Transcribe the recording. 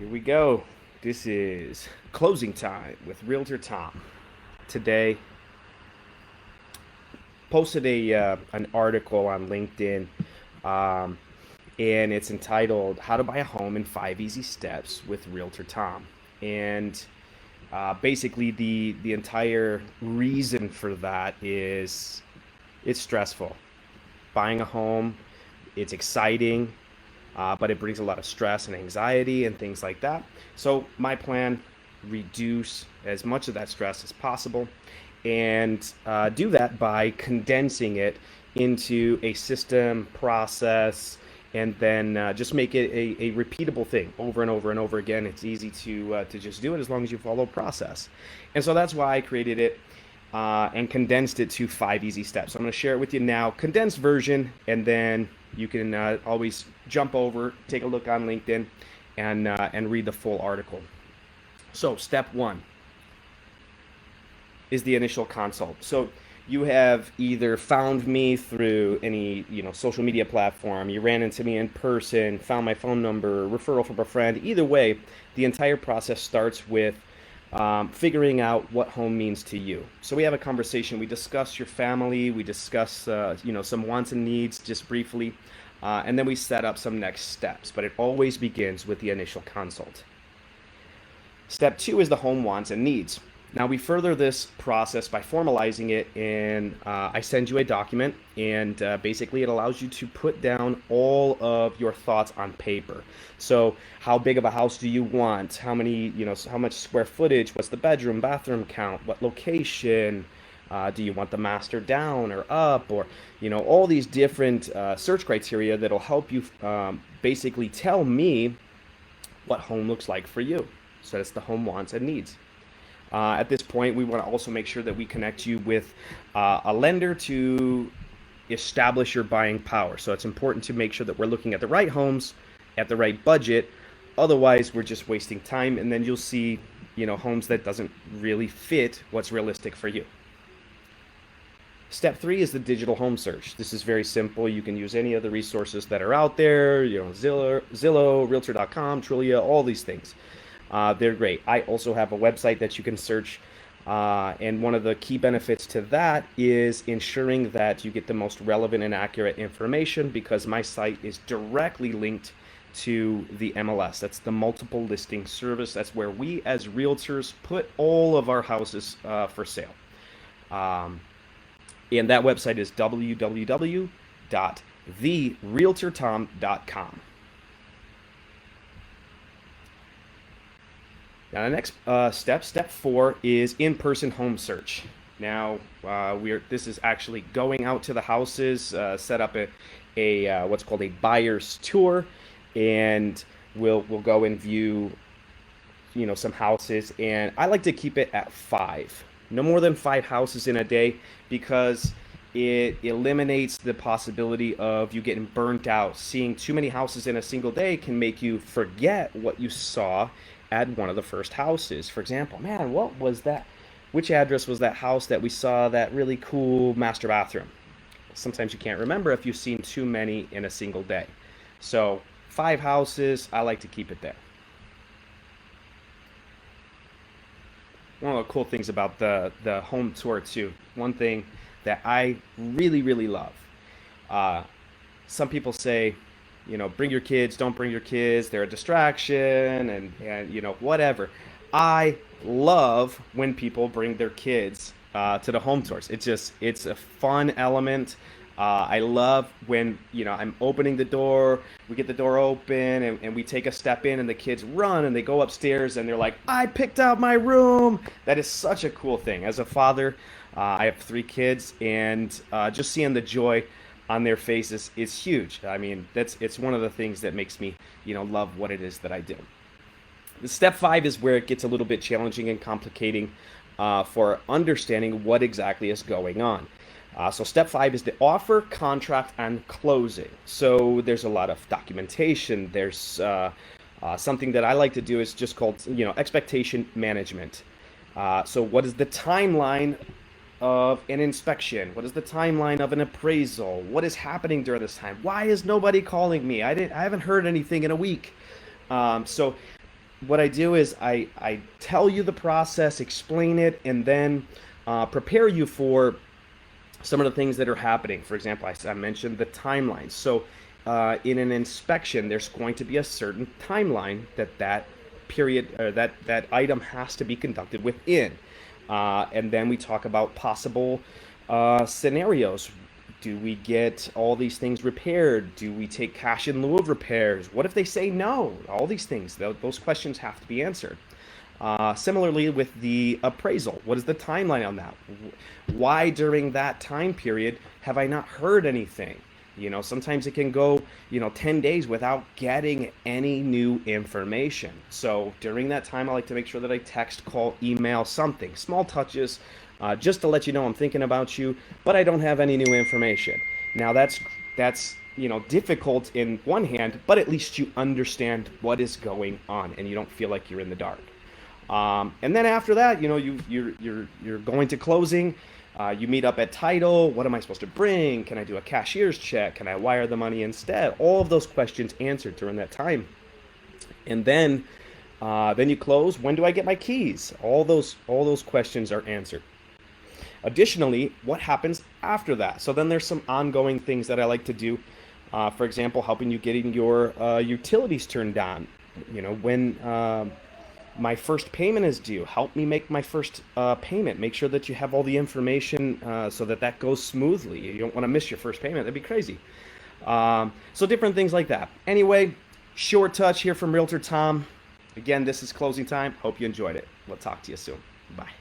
Here we go. This is closing time with Realtor Tom. Today, posted an article on LinkedIn, um, and it's entitled "How to Buy a Home in 5 Easy Steps with Realtor Tom." And basically, the entire reason for that is it's stressful. Buying a home, it's exciting, but it brings a lot of stress and anxiety and things like that. So my plan, reduce as much of that stress as possible, and do that by condensing it into a system process, and then just make it a repeatable thing over and over and over again. It's easy to just do it as long as you follow process. And so that's why I created it, and condensed it to 5 easy steps. So I'm going to share it with you now, condensed version, and then you can always jump over, take a look on LinkedIn, and read the full article. So step one is the initial consult. So you have either found me through any social media platform, you ran into me in person, found my phone number, referral from a friend. Either way, the entire process starts with figuring out what home means to you. So we have a conversation. We discuss your family. We discuss some wants and needs just briefly, and then we set up some next steps. But it always begins with the initial consult. Step two is the home wants and needs. Now we further this process by formalizing it in, I send you a document, and basically it allows you to put down all of your thoughts on paper. So how big of a house do you want? How many, how much square footage? What's the bedroom, bathroom count? What location? Do you want the master down or up? Or, all these different search criteria that'll help you basically tell me what home looks like for you. So that's the home wants and needs. At this point, we want to also make sure that we connect you with a lender to establish your buying power. So it's important to make sure that we're looking at the right homes at the right budget. Otherwise, we're just wasting time, and then you'll see, homes that doesn't really fit what's realistic for you. Step three is the digital home search. This is very simple. You can use any of the resources that are out there, Zillow, Realtor.com, Trulia, all these things. They're great. I also have a website that you can search, and one of the key benefits to that is ensuring that you get the most relevant and accurate information, because my site is directly linked to the MLS. That's the multiple listing service. That's where we as realtors put all of our houses for sale. And that website is www.therealtortom.com. Now the next step four, is in-person home search. Now this is actually going out to the houses, set up a what's called a buyer's tour, and we'll go and view some houses. And I like to keep it at 5, no more than 5 houses in a day, because it eliminates the possibility of you getting burnt out. Seeing too many houses in a single day can make you forget what you saw at one of the first houses. For example, man, what was that? Which address was that house that we saw that really cool master bathroom? Sometimes you can't remember if you've seen too many in a single day. So 5 houses, I like to keep it there. One of the cool things about the home tour too, one thing that I really, really love, some people say, bring your kids, don't bring your kids, they're a distraction, and whatever. I love when people bring their kids to the home tours. It's a fun element. I love when, I'm opening the door, we get the door open, and we take a step in, and the kids run, and they go upstairs, and they're like, I picked out my room. That is such a cool thing. As a father, I have 3 kids, and just seeing the joy on their faces is huge. I mean, it's one of the things that makes me, love what it is that I do. The step 5 is where it gets a little bit challenging and complicating for understanding what exactly is going on. So step 5 is the offer, contract, and closing. So there's a lot of documentation. There's something that I like to do is just called, expectation management. So what is the timeline of an inspection? What is the timeline of an appraisal? What is happening during this time? Why is nobody calling me? I haven't heard anything in a week. So what I do is I tell you the process, explain it, and then prepare you for some of the things that are happening. For example, I mentioned the timeline. So in an inspection, there's going to be a certain timeline that period or that item has to be conducted within. And then we talk about possible scenarios. Do we get all these things repaired? Do we take cash in lieu of repairs? What if they say no? All these things, those questions have to be answered. Similarly with the appraisal, what is the timeline on that? Why during that time period have I not heard anything? Sometimes it can go, 10 days without getting any new information. So during that time, I like to make sure that I text, call, email, something, small touches, just to let you know I'm thinking about you, but I don't have any new information. Now that's difficult in one hand, but at least you understand what is going on and you don't feel like you're in the dark. And then after that, you're going to closing. You meet up at title. What am I supposed to bring? Can I do a cashier's check? Can I wire the money instead? All of those questions answered during that time. And then you close. When do I get my keys? All those questions are answered. Additionally, what happens after that? So then there's some ongoing things that I like to do. For example, helping you getting your utilities turned on. When my first payment is due, help me make my first payment. Make sure that you have all the information so that goes smoothly. You don't want to miss your first payment. That'd be crazy. So different things like that. Anyway, short touch here from Realtor Tom. Again, this is closing time. Hope you enjoyed it. We'll talk to you soon. Bye.